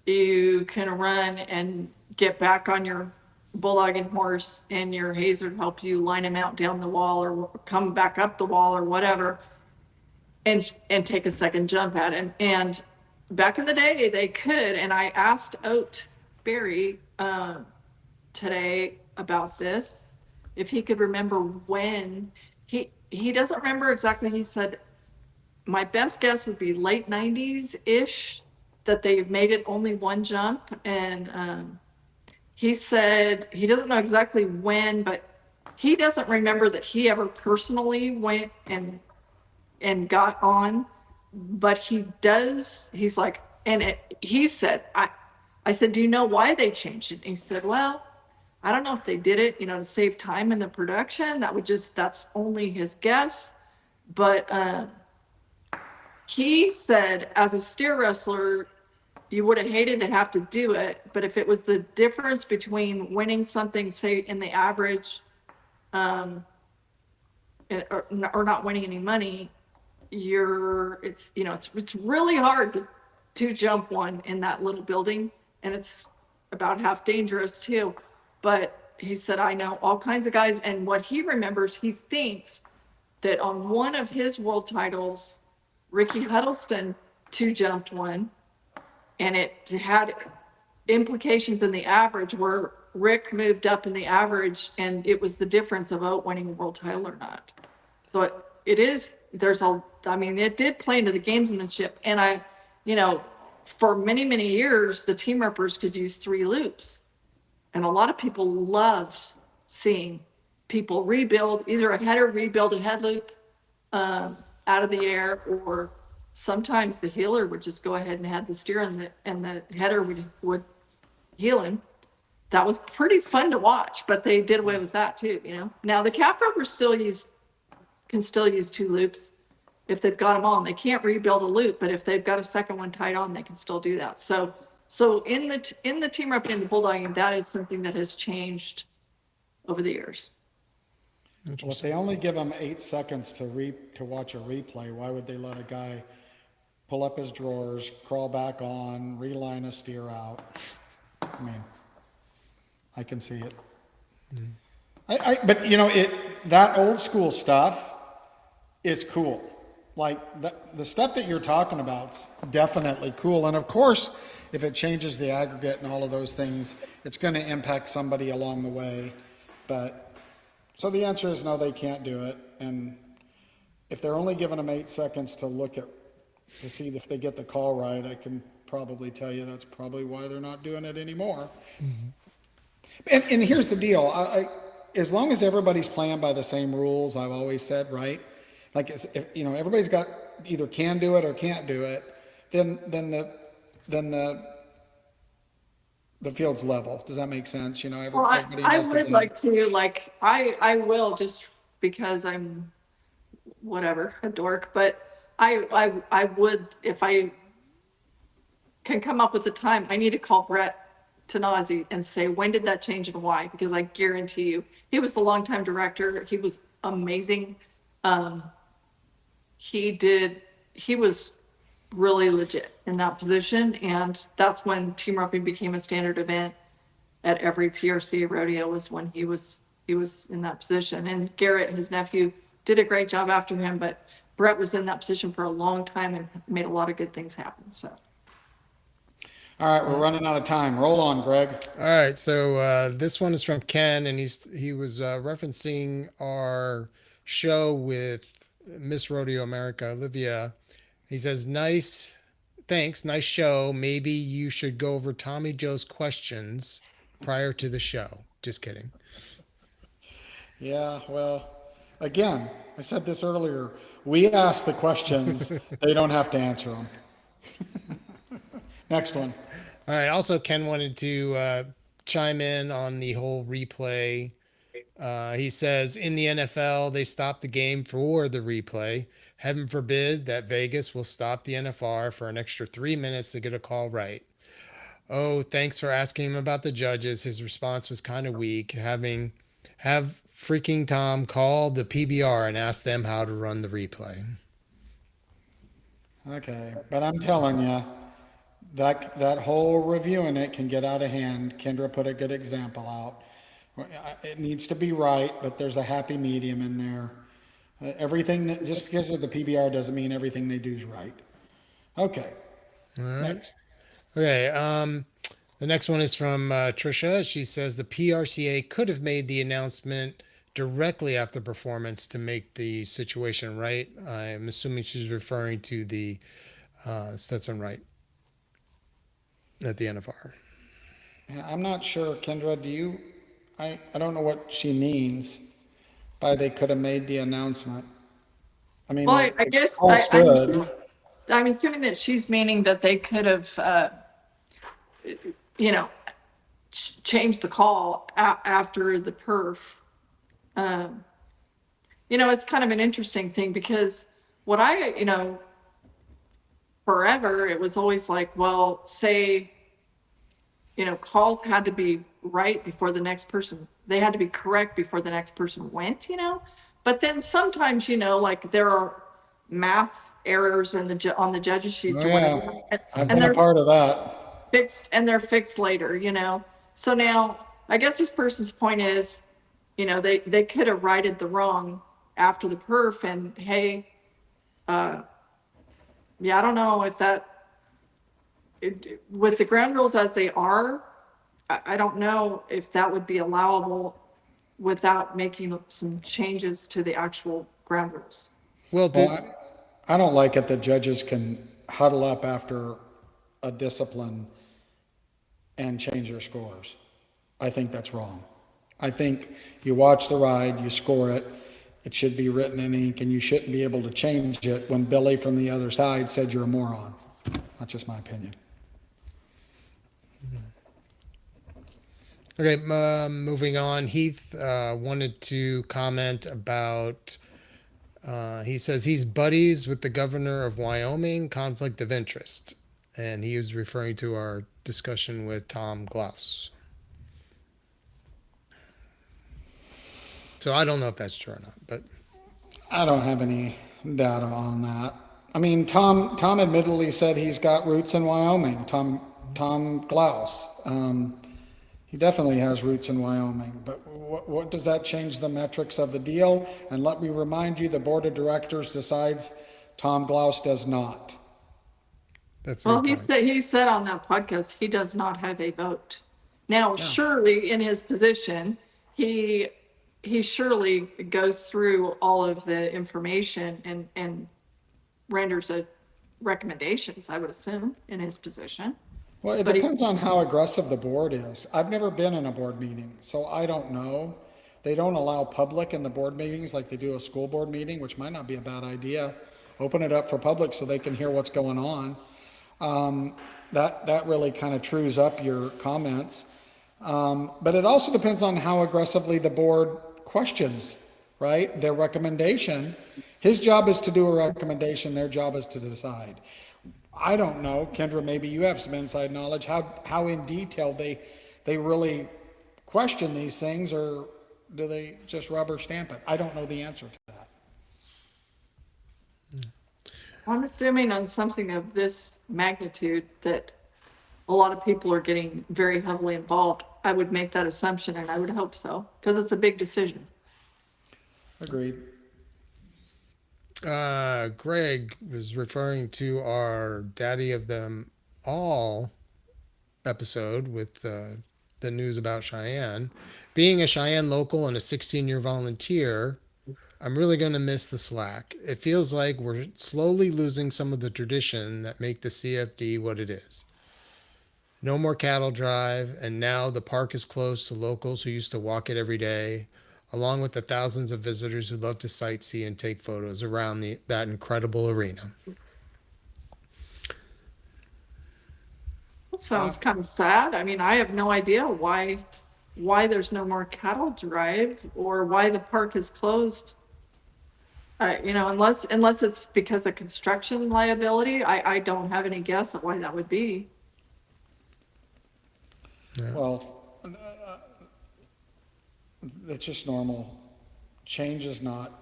you can run and get back on your bulldogging horse, and your hazer helps you line him out down the wall or come back up the wall or whatever, and take a second jump at him. And back in the day, they could. And I asked Oat Berry today about this, if he could remember when. He doesn't remember exactly. He said, my best guess would be late 90s-ish, that they made it only one jump. And he said he doesn't know exactly when, but he doesn't remember that he ever personally went and got on. But he does, he's like, he said, I said, do you know why they changed it? And he said, well, I don't know if they did it, you know, to save time in the production. That's only his guess. But he said, as a steer wrestler, you would have hated to have to do it. But if it was the difference between winning something, say in the average, or not winning any money, it's really hard to jump one in that little building, and it's about half dangerous too. But he said, I know all kinds of guys, and what he remembers, he thinks that on one of his world titles, Ricky Huddleston two-jumped one, and it had implications in the average where Rick moved up in the average, and it was the difference of Oat winning a world title or not. So it did play into the gamesmanship. And for many, many years, the team reppers could use 3 loops. And a lot of people loved seeing people rebuild, either a header rebuild a head loop out of the air, or sometimes the healer would just go ahead and have the steer, and the header would heal him. That was pretty fun to watch, but they did away with that too, you know. Now the calf ropers can still use 2 loops if they've got them on. They can't rebuild a loop, but if they've got a second one tied on, they can still do that. So in the team rep and the bulldogging, that is something that has changed over the years. Well, if they only give them 8 seconds to watch a replay, why would they let a guy pull up his drawers, crawl back on, reline a steer out? I mean, I can see it. But that old school stuff is cool. Like the stuff that you're talking about's definitely cool. And of course, if it changes the aggregate and all of those things, it's going to impact somebody along the way. But so the answer is no, they can't do it. And if they're only giving them 8 seconds to see if they get the call right, I can probably tell you that's probably why they're not doing it anymore. Mm-hmm. And here's the deal. As long as everybody's playing by the same rules, I've always said, right? Like, if, everybody's got either can do it or can't do it, then the field's level. Does that make sense? Well, I would like to, like, I will, just because I'm whatever, a dork, but I would, if I can come up with the time, I need to call Brett Tanazi and say, when did that change and why? Because I guarantee you, he was the longtime director. He was amazing. He was really legit in that position. And that's when team roping became a standard event at every PRC rodeo, was when he was in that position. And Garrett, his nephew, did a great job after him, but Brett was in that position for a long time and made a lot of good things happen. So. All right, we're running out of time. Roll on, Greg. All right, so this one is from Ken, and he was referencing our show with Miss Rodeo America, Olivia. He says, thanks, nice show. Maybe you should go over Tommy Joe's questions prior to the show. Just kidding. Yeah, well, again, I said this earlier. We ask the questions. They don't have to answer them. Next one. All right. Also, Ken wanted to chime in on the whole replay. He says, in the NFL, they stopped the game for the replay. Heaven forbid that Vegas will stop the NFR for an extra 3 minutes to get a call right. Oh, thanks for asking him about the judges. His response was kind of weak. Have freaking Tom call the PBR and ask them how to run the replay. Okay, but I'm telling you, that whole reviewing it can get out of hand. Kendra put a good example out. It needs to be right, but there's a happy medium in there. Just because of the PBR doesn't mean everything they do is right. Okay. All right. Next. Okay. The next one is from Trisha. She says the PRCA could have made the announcement directly after performance to make the situation right. I'm assuming she's referring to the Stetson Wright at the NFR. Yeah, I'm not sure, Kendra. Do you? I don't know what she means by they could have made the announcement. I mean, well, I guess I'm assuming that she's meaning that they could have, changed the call after the perf. It's kind of an interesting thing, because what forever, it was always like, well, say, calls had to be right before the next person, they had to be correct before the next person went, but then sometimes, like there are math errors on the judges sheets or whatever. I've been a part of that. They're fixed later, So now I guess this person's point is, they could have righted the wrong after the perf, and hey, I don't know if with the ground rules as they are, I don't know if that would be allowable without making some changes to the actual ground rules. Well, I don't like it that judges can huddle up after a discipline and change their scores. I think that's wrong. I think you watch the ride, you score it, it should be written in ink, and you shouldn't be able to change it when Billy from the other side said you're a moron. That's just my opinion. Okay, moving on. Heath wanted to comment about, he says he's buddies with the governor of Wyoming, conflict of interest. And he was referring to our discussion with Tom Glaus. So I don't know if that's true or not, but I don't have any data on that. I mean, Tom admittedly said he's got roots in Wyoming. Tom Glaus. He definitely has roots in Wyoming, but what does that change the metrics of the deal? And let me remind you, the board of directors decides, Tom Glaus does not. That's a Well, good point. he said on that podcast, he does not have a vote. Now, Yeah. surely in his position, he surely goes through all of the information and renders a recommendations, I would assume, in his position. Well, it But depends on how aggressive the board is. I've never been in a board meeting, so I don't know. They don't allow public in the board meetings like they do a school board meeting, which might not be a bad idea. Open it up for public so they can hear what's going on. That really kind of trues up your comments. But it also depends on how aggressively the board questions, right? Their recommendation. His job is to do a recommendation. Their job is to decide. I don't know, Kendra, maybe you have some inside knowledge, how in detail they really question these things, or do they just rubber stamp it? I don't know the answer to that. I'm assuming on something of this magnitude that a lot of people are getting very heavily involved. I would make that assumption, and I would hope so, because it's a big decision. Agreed. Greg was referring to our Daddy of Them All episode with the news about Cheyenne. Being a Cheyenne local and a 16-year volunteer, I'm really going to miss the slack. It feels like we're slowly losing some of the tradition that make the CFD what it is. No more cattle drive, and now the park is closed to locals who used to walk it every day, along with the thousands of visitors who love to sightsee and take photos around that incredible arena. That sounds kind of sad. I mean, I have no idea why there's no more cattle drive or why the park is closed. Unless it's because of construction liability, I don't have any guess at why that would be. Yeah. Well, it's just normal. Change is not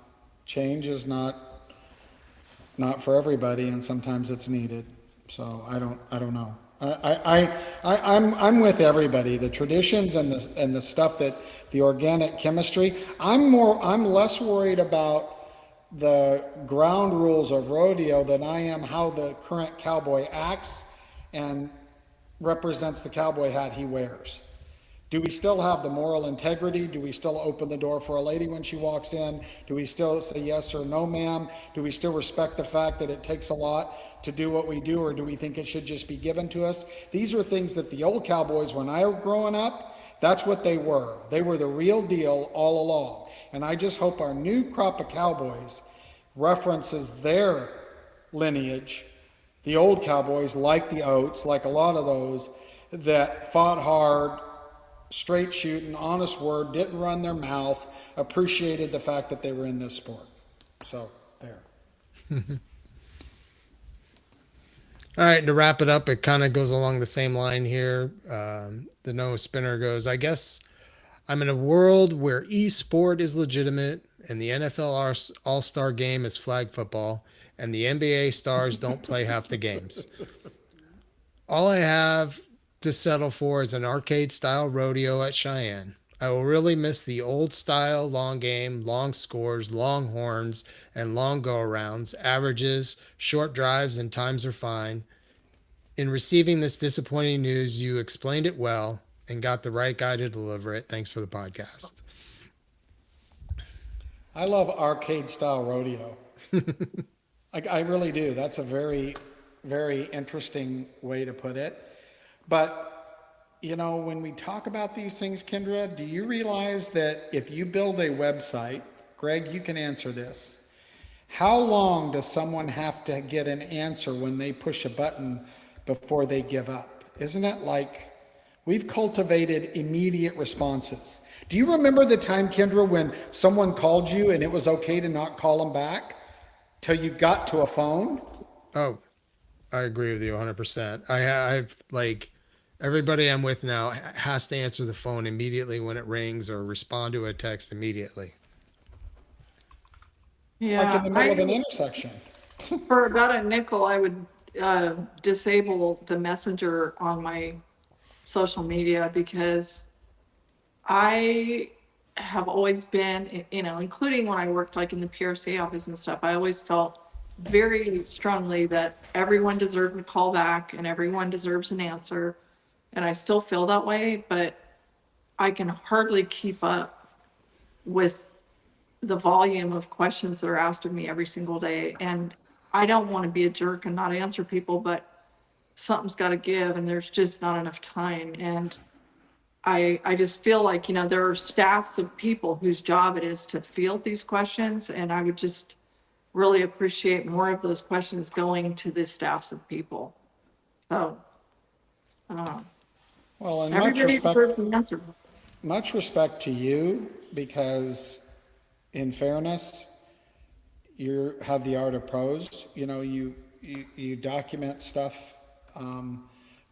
for everybody, and sometimes it's needed. So I don't know. I'm with everybody. The traditions and the stuff that the organic chemistry. I'm less worried about the ground rules of rodeo than I am how the current cowboy acts and represents the cowboy hat he wears. Do we still have the moral integrity? Do we still open the door for a lady when she walks in? Do we still say yes or no, ma'am? Do we still respect the fact that it takes a lot to do what we do, or do we think it should just be given to us? These are things that the old cowboys, when I was growing up, that's what they were. They were the real deal all along. And I just hope our new crop of cowboys references their lineage, the old cowboys, like the Oats, like a lot of those that fought hard, straight shooting, honest word, didn't run their mouth, appreciated the fact that they were in this sport. So there. All right, and to wrap it up, it kind of goes along the same line here. The no spinner goes, I guess I'm in a world where e-sport is legitimate and the NFL All-Star game is flag football and the NBA stars don't play half the games. All I have to settle for is an arcade-style rodeo at Cheyenne. I will really miss the old-style long game, long scores, long horns, and long go-arounds, averages, short drives, and times are fine. In receiving this disappointing news, you explained it well and got the right guy to deliver it. Thanks for the podcast. I love arcade-style rodeo. I really do. That's a very, very interesting way to put it. But when we talk about these things, Kendra, do you realize that if you build a website, Greg, you can answer this. How long does someone have to get an answer when they push a button before they give up? Isn't it like we've cultivated immediate responses? Do you remember the time, Kendra, when someone called you and it was okay to not call them back till you got to a phone? Oh, I agree with you 100%. I've everybody I'm with now has to answer the phone immediately when it rings or respond to a text immediately. Yeah, Like in the middle of an intersection. for about a nickel, I would disable the messenger on my social media because I have always been, including when I worked like in the PRC office and stuff, I always felt very strongly that everyone deserved a call back and everyone deserves an answer. And I still feel that way, but I can hardly keep up with the volume of questions that are asked of me every single day. And I don't want to be a jerk and not answer people, but something's got to give and there's just not enough time. And I just feel like, there are staffs of people whose job it is to field these questions. And I would just really appreciate more of those questions going to the staffs of people. So, Well, and everybody deserves an answer. much respect to you, because in fairness, you have the art of prose. You document stuff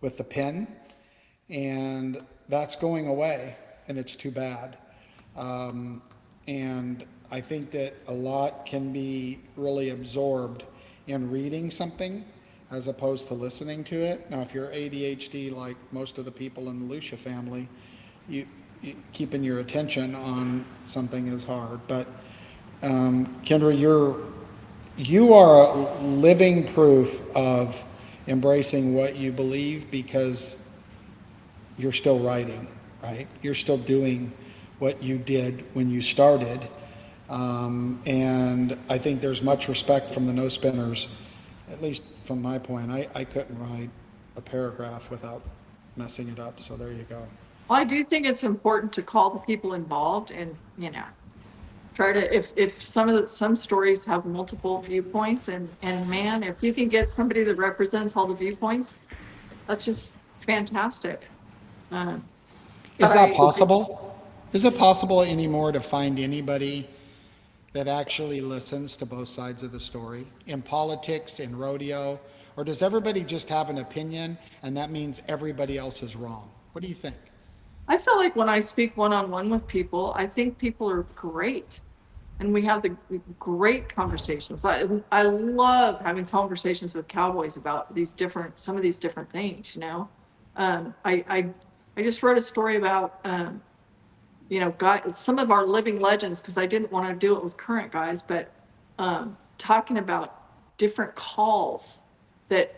with the pen, and that's going away, and it's too bad. And I think that a lot can be really absorbed in reading something as opposed to listening to it. Now, if you're ADHD, like most of the people in the Lucia family, keeping your attention on something is hard. But Kendra, you are living proof of embracing what you believe, because you're still writing, right? You're still doing what you did when you started. And I think there's much respect from the no spinners, at least from my point. I couldn't write a paragraph without messing it up. So there you go. Well, I do think it's important to call the people involved and, try to, if some stories have multiple viewpoints and man, if you can get somebody that represents all the viewpoints, that's just fantastic. Is that possible? Is it possible anymore to find anybody that actually listens to both sides of the story in politics, in rodeo, or does everybody just have an opinion and that means everybody else is wrong? What do you think? I feel like when I speak one-on-one with people, I think people are great. And we have the great conversations. I love having conversations with cowboys about some of these different things, I just wrote a story about, guys, some of our living legends, because I didn't want to do it with current guys, but talking about different calls that,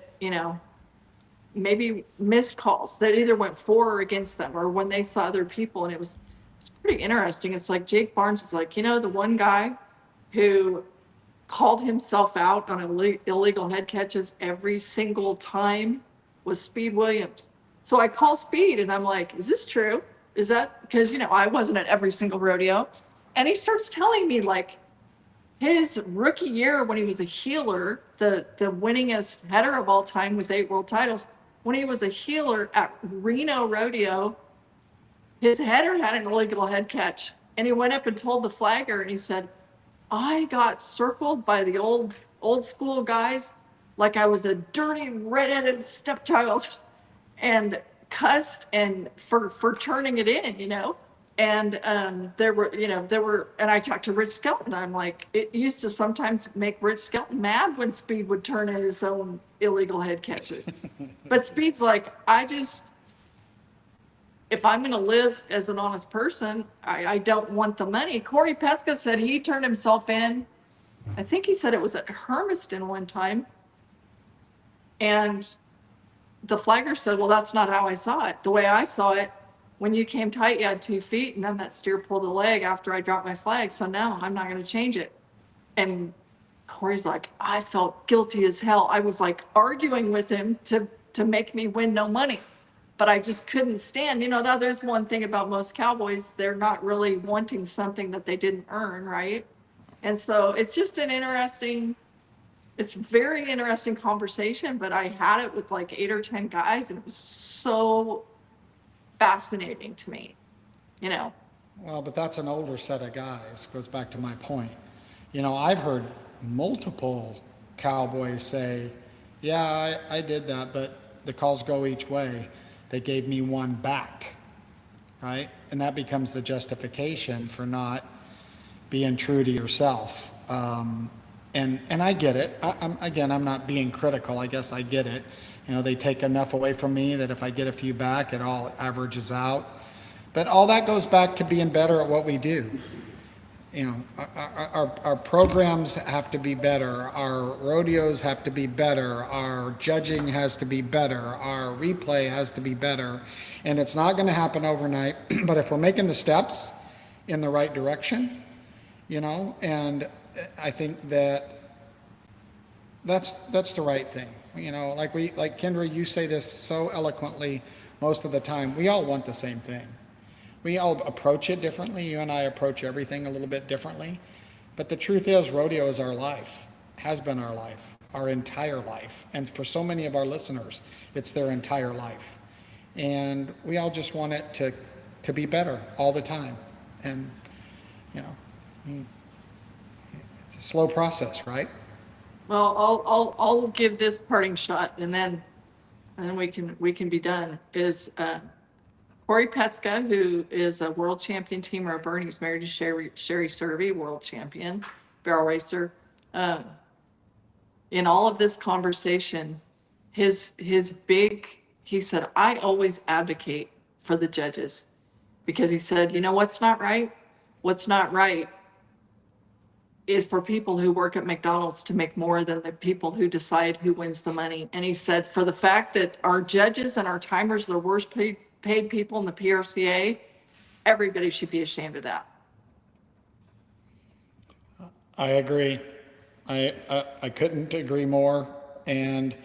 maybe missed calls that either went for or against them, or when they saw other people. And it's pretty interesting. It's like Jake Barnes is like, the one guy who called himself out on illegal head catches every single time was Speed Williams. So I call Speed and I'm like, is this true? Is that because, I wasn't at every single rodeo. And he starts telling me like his rookie year when he was a healer, the winningest header of all time with 8 world titles, when he was a healer at Reno Rodeo, his header had an illegal head catch. And he went up and told the flagger and he said, I got circled by the old school guys like I was a dirty redheaded stepchild, and cussed and for turning it in, And there were, and I talked to Rich Skelton. I'm like, it used to sometimes make Rich Skelton mad when Speed would turn in his own illegal head catches. But Speed's like, if I'm going to live as an honest person, I don't want the money. Corey Pesca said he turned himself in. I think he said it was at Hermiston one time. And the flagger said, well, that's not how I saw it. The way I saw it, when you came tight, you had 2 feet, and then that steer pulled a leg after I dropped my flag. So no, I'm not going to change it. And Corey's like, I felt guilty as hell. I was like arguing with him to make me win no money. But I just couldn't stand, there's one thing about most cowboys, they're not really wanting something that they didn't earn, right? And so it's just it's very interesting conversation, but I had it with like 8 or 10 guys and it was so fascinating to me, Well, but that's an older set of guys. Goes back to my point. I've heard multiple cowboys say, yeah, I did that, but the calls go each way. They gave me one back, right? And that becomes the justification for not being true to yourself. And I get it. I'm not being critical. I guess I get it. They take enough away from me that if I get a few back, it all averages out. But all that goes back to being better at what we do. You know, our programs have to be better. Our rodeos have to be better. Our judging has to be better. Our replay has to be better. And it's not going to happen overnight. But if we're making the steps in the right direction, you know, and I think that's the right thing. You know, like Kendra, you say this so eloquently most of the time. We all want the same thing. We all approach it differently. You and I approach everything a little bit differently. But the truth is, rodeo is our life, has been our life, our entire life. And for so many of our listeners, it's their entire life. And we all just want it to be better all the time. And, you know, it's a slow process, right? Well, I'll give this parting shot, and then we can be done. Is Corey Petska, who is a world champion team roper, and he's married to Sherry Servey, world champion barrel racer. In all of this conversation, he said, I always advocate for the judges, because he said, you know what's not right? What's not right is for people who work at McDonald's to make more than the people who decide who wins the money. And he said, for the fact that our judges and our timers are the worst paid people in the PRCA, everybody should be ashamed of that. I agree. I couldn't agree more. And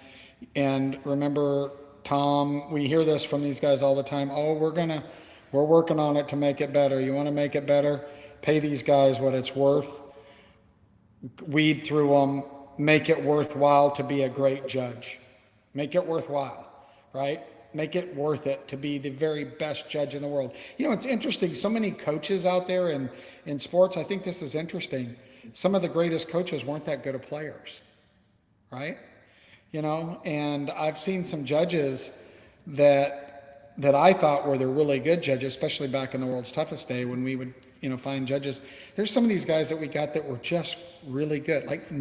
remember, Tom, we hear this from these guys all the time. Oh, we're working on it to make it better. You want to make it better? Pay these guys what it's worth. Weed through them. Make it worthwhile to be a great judge. Make it worthwhile, right? Make it worth it to be the very best judge in the world. You know, it's interesting. So many coaches out there in sports. I think this is interesting. Some of the greatest coaches weren't that good of players, right? You know, and I've seen some judges that I thought were the really good judges, especially back in the world's toughest day when we would, you know, find judges. There's some of these guys that we got that were just really good. Like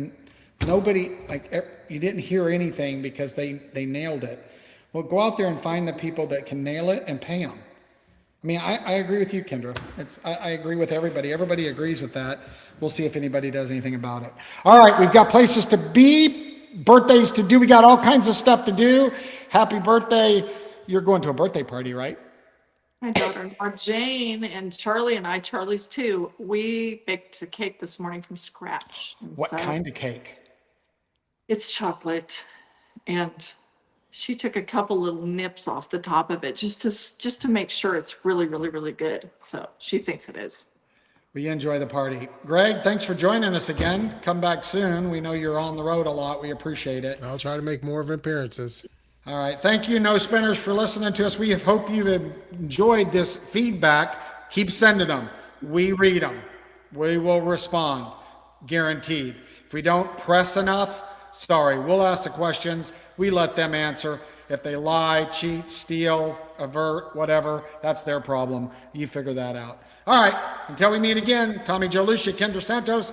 nobody, like you didn't hear anything because they nailed it. Well, go out there and find the people that can nail it and pay them. I mean, I agree with you, Kendra. I agree with everybody. Everybody agrees with that. We'll see if anybody does anything about it. All right, we've got places to be, birthdays to do. We got all kinds of stuff to do. Happy birthday. You're going to a birthday party, right? My daughter, Jane, and Charlie and I, Charlie's too, we baked a cake this morning from scratch. And What so kind of cake? It's chocolate, and she took a couple little nips off the top of it just to make sure it's really, really, really good. So she thinks it is. We enjoy the party. Greg, thanks for joining us again. Come back soon. We know you're on the road a lot. We appreciate it. I'll try to make more of appearances. All right. Thank you, No Spinners, for listening to us. We hope you have enjoyed this feedback. Keep sending them. We read them. We will respond. Guaranteed. If we don't press enough, sorry. We'll ask the questions. We let them answer. If they lie, cheat, steal, avert, whatever, that's their problem. You figure that out. All right. Until we meet again, Tommy Joe Lucia, Kendra Santos,